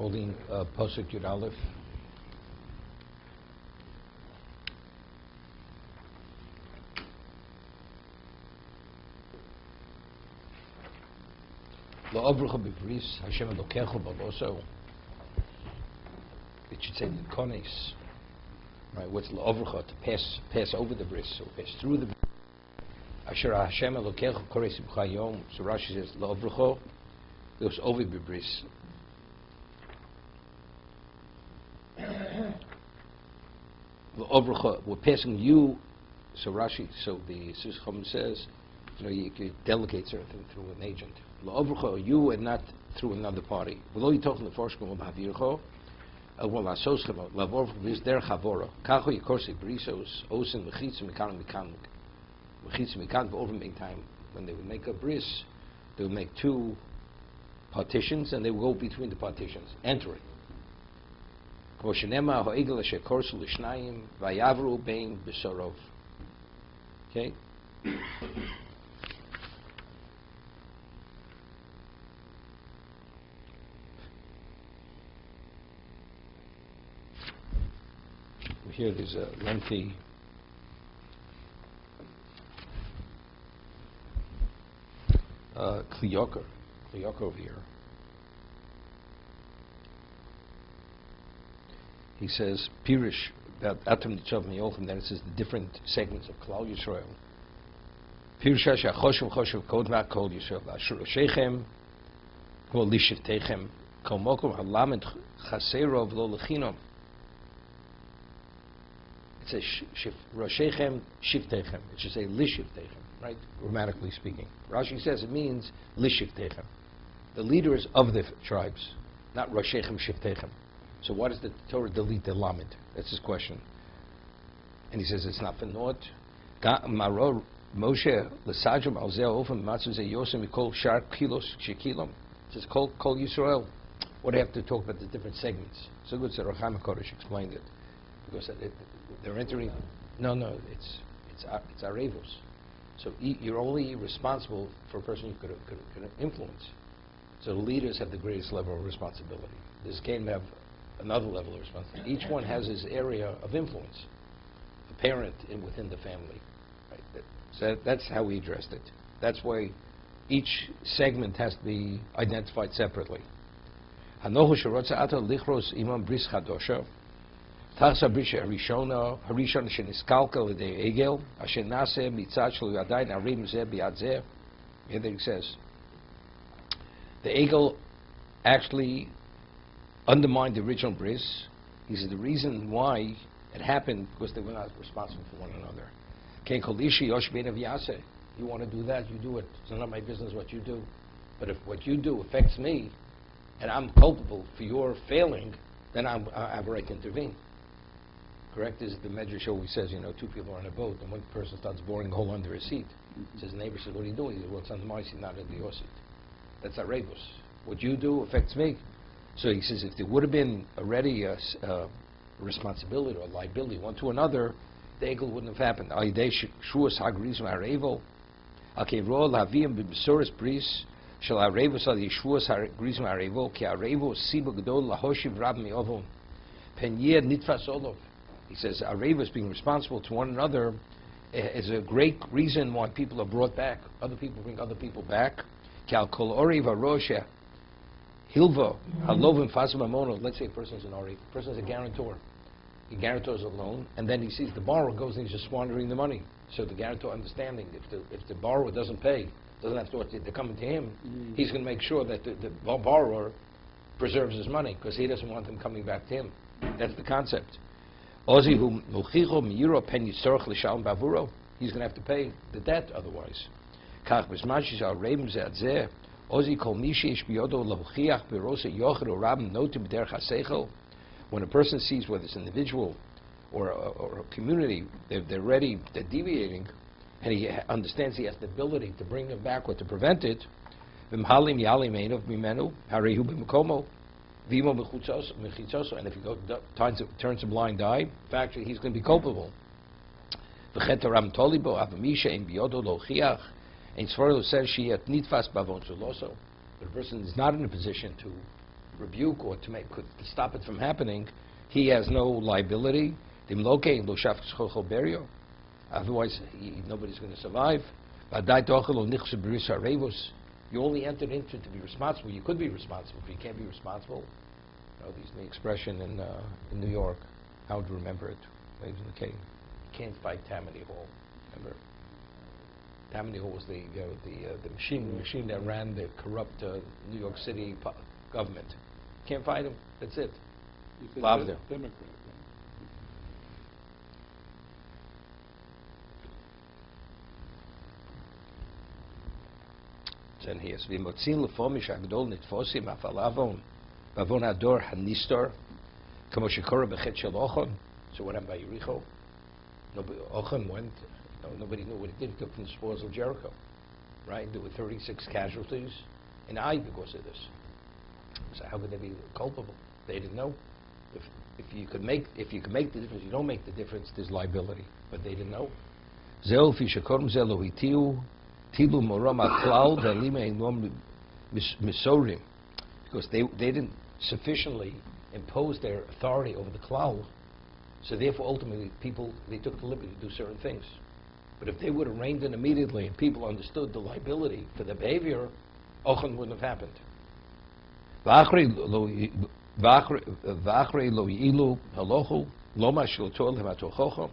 holding Pasuk Yud Aleph. La'avrucha b'bris Hashem Elokecha b'loso. It should say l'kones. Right? What's la'avrucha? To pass over the bris, or pass through the bris. Asher Hashem Elokecha korei simcha yom. So Rashi says la'avrucha goes over b'bris. La'avrucha, we're passing you. So Rashi, so the Sishcham says, you could delegate certain things through an agent. La'avrucha, you, and not through another party. V'lo yitochen leforshkom l'b'havircho, well, asoschem la'avrucha v'izder chavora. Kacho yikorsi brisos osin v'chitz mikan v'chitz mikan v'over big time. When they would make a bris, they would make two partitions, and they would go between the partitions, entering. K'mo shenema ha'egel asher korsu l'shnayim v'yavru bein b'sorov. Okay. Here there's a lengthy kliyokar over here. He says Pirish that Atam Nitzavim Yochim. Then it says the different segments of Klal Yisrael. Pirish Hashem Choshev Kod Ma Kol Yisrael Ashur Shechem Kol Lishivtechem Kol Mokom Halamed Chaserov Lo Lechinom. It says Roshechem Shivtechem. It should say Lishivtechem, right? Grammatically speaking. Rashi says it means Lishivtechem, the leaders of the tribes, not Roshechem Shivtechem. So why does the Torah delete the Lamed? That's his question. And he says it's not for naught. Maror Moshe Lesajim Al Zeh Ofem Matzu Zeh Yosem Mikol Shar Kilos Shekilom. It says Kol Yisrael. What do you have to talk about the different segments? So good, Sir Rocham HaKodesh explained it. Because they're entering. No, it's arevos. So you're only responsible for a person you could influence. So the leaders have the greatest level of responsibility. This can have another level of responsibility. Each one has his area of influence. The parent within the family. Right? So that's how we addressed it. That's why each segment has to be identified separately. Hanochu sherotza ato lichros imam bris chadosha. Tachsa brisha harishon sheniskalka l'dei egel asher naseh mitzad shel yadayin arim zeh b'yad zeh. Here it says the egel actually undermined the original bris. He said the reason why it happened because they were not responsible for one another. Kein kol ishi yosh beinav yaseh. You want to do that, you do it. It's not my business what you do. But if what you do affects me, and I'm culpable for your failing, then I have a right to intervene. Correct? Is the Medrash always says, two people are on a boat, and one person starts boring a hole under his seat. Says the neighbor says, what are you doing? He says, well, it's under my seat, not under your seat. That's arevos. What you do affects me. So he says, if there would have been already a responsibility or liability one to another, the egel wouldn't have happened. Shuas hagrizim arevo, akevro lavim b'besoris bris shel arevo sal yeshuas hagrizim arevo ki arevo siba gedol lahoshiv rab mi'ovon penyer nitfas olov. He says arevos being responsible to one another is a great reason why people are brought back. Other people bring other people back. Ki al kol oriv arosha hilva halovim fasim amono. Let's say a person's an oriv, a person's a guarantor. He guarantors a loan, and then he sees the borrower goes and he's just squandering the money. So the guarantor understanding, if the borrower doesn't pay, doesn't have to, they're coming to him, he's going to make sure that the borrower preserves his money because he doesn't want them coming back to him. That's the concept. He's going to have to pay the debt otherwise. When a person sees whether it's an individual or a community, they're ready, they're deviating, and he understands he has the ability to bring them back or to prevent it, and if he turns a blind eye, factually he's going to be culpable. But a person is not in a position to rebuke or to stop it from happening, he has no liability. Otherwise, nobody's going to survive. You only entered into to be responsible. You could be responsible, but you can't be responsible. There's the expression in New York. How would you remember it? Ladies and gentlemen, you can't fight Tammany Hall. Remember? Tammany Hall was the machine that ran the corrupt New York City government. Can't fight him. That's it. Democrat. And he has been motzin lefomish agdol nitfosim afalavon bavon ador hanistor kamo shekora bechet shel Ochon. So what happened by Yericho? Ochon went. Nobody knew what he did. He took from the spoils of Jericho, right? There were 36 casualties, and because of this. So how could they be culpable? They didn't know. If you could make the difference, you don't make the difference. There's liability, but they didn't know. Zeu fi shekorim zelo hitiu tilu moram aklal velime inom misorim, because they didn't sufficiently impose their authority over the klal. So therefore, ultimately, they took the liberty to do certain things. But if they would have reined in immediately and people understood the liability for their behavior, Ochon wouldn't have happened. V'achrei lo yilu halochu loma shel toel hematochochom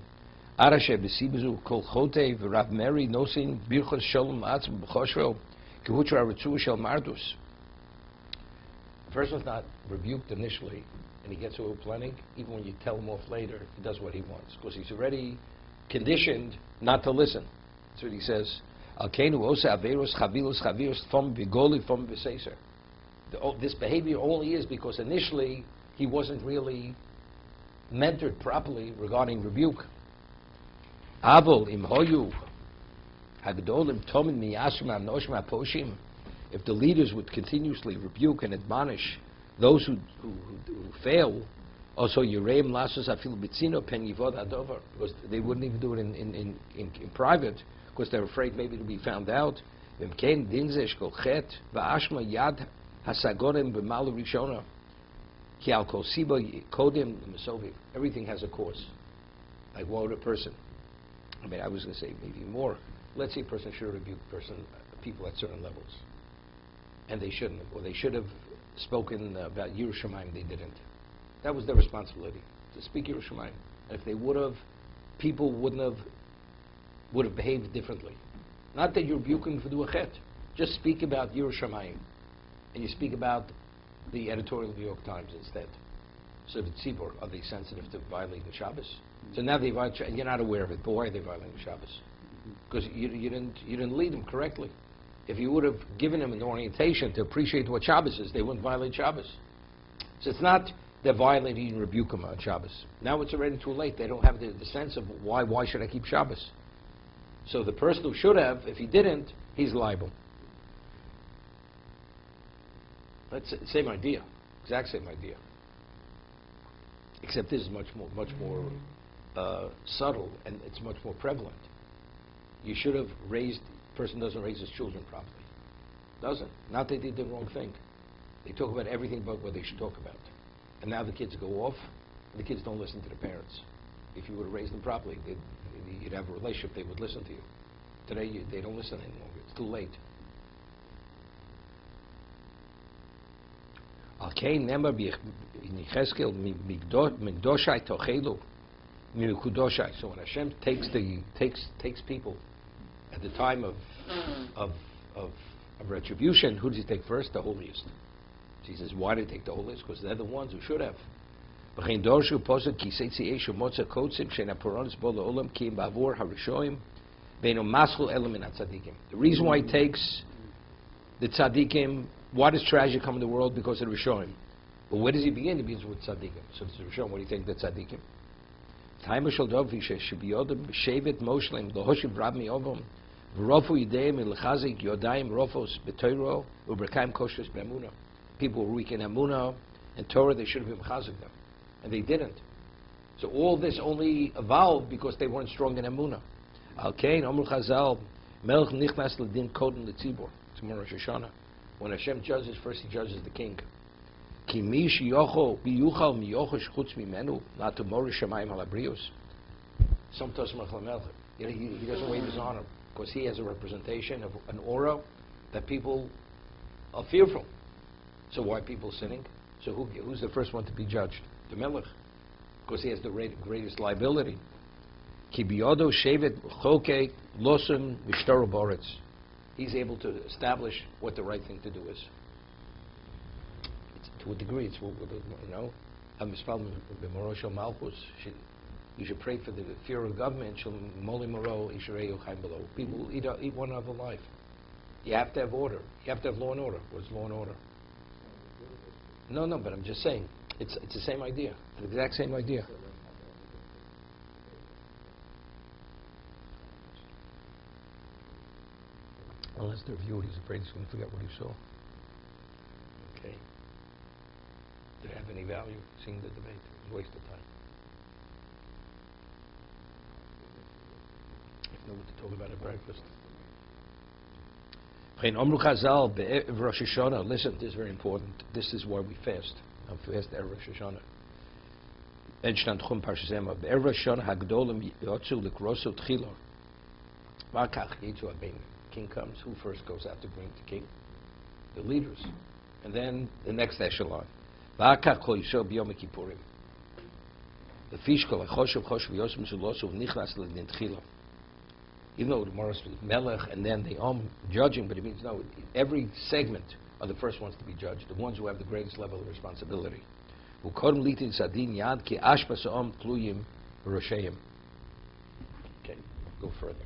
arashe b'sibezu kol chote v'Rav Meri nosin birchos shalom atzm b'choshro kehutra retzu shel mardus. The person is not rebuked initially, and he gets away with plenty. Even when you tell him off later, he does what he wants because he's already conditioned not to listen. That's what he says. This behavior only is because initially he wasn't really mentored properly regarding rebuke. If the leaders would continuously rebuke and admonish those who fail, also Yereim Lasos Afil Bitzino Pen Yivod Adover, because they wouldn't even do it in private, because they're afraid maybe to be found out. Everything has a cause. Like what would a person? I mean, I was going to say maybe more. Let's say a person should rebuke people at certain levels, and they shouldn't have, or they should have spoken about Yerushalayim. They didn't. That was their responsibility, to speak Yerushalayim. And if they would have, people would have behaved differently. Not that you're rebuking for the chet. Just speak about Yerushalayim. And you speak about the editorial of the New York Times instead. So the tzibur, are they sensitive to violating Shabbos? So now they violate, and you're not aware of it, but why are they violating Shabbos? Because you didn't lead them correctly. If you would have given them an orientation to appreciate what Shabbos is, they wouldn't violate Shabbos. So it's not they're violating and rebuke them on Shabbos. Now it's already too late. They don't have the sense of why should I keep Shabbos? So the person who should have, if he didn't, he's liable. That's the same idea, exact same idea. Except this is much more subtle, and it's much more prevalent. You should have raised. Person doesn't raise his children properly. Doesn't. Not that they did the wrong thing. They talk about everything but what they should talk about. And now the kids go off, and the kids don't listen to the parents. If you would have raised them properly, you'd have a relationship, they would listen to you. Today, they don't listen anymore. It's too late. So when Hashem takes people at the time of retribution, who does he take first? The holiest. So he says, why did he take the holiest? Because they're the ones who should have. The reason why he takes the tzaddikim, why does tragedy come in the world? Because of the Rishonim. But where does he begin? He begins with tzaddikim. So it's the Rishonim. What do you think the tzaddikim? People were weak in Emunah and Torah, they should have been chazik them. And they didn't. So all this only evolved because they weren't strong in Emunah. Al-Kain, Amr Chazal, Melech Nichnas L'Din Koden L'Tzibor. Tomorrow Rosh Hashanah. When Hashem judges, first he judges the king. Ki mi sheyochol biyuchal miyochosh chutz mimenu not to morish shamayim al abrius. Some Tosma Chlamel, he doesn't wave his honor because he has a representation of an aura that people are fearful. So why are people sinning? So who's the first one to be judged? The Melech, because he has the greatest liability. Ki biyodo shevet choke losum mishtaru boretz. He's able to establish what the right thing to do is. To a degree, it's you should pray for the fear of government. People will eat one other life. You have to have order. You have to have law and order. What is law and order? No, but I'm just saying. It's the same idea. The exact same idea. Unless they're viewed, he's afraid he's going to forget what he saw. Okay. Did it have any value, seeing the debate? It was a waste of time. If know what to talk about at breakfast. Rosh Hashanah. Listen, this is very important. This is why we fast. I fast at Rosh Hashanah. Rosh Hashanah hagdolim yotzu likrosu tchilor. V'akach yitzu abeinu. King comes. Who first goes out to greet the king? The leaders, and then the next echelon. V'akach kol yisrael b'yom kippurim. The fish kol choshev yosem zulosu nichnas l'din tchila. Even though the Gemara speaks Melech and then the judging, but it means no. Every segment are the first ones to be judged, the ones who have the greatest level of responsibility. Okay, go further.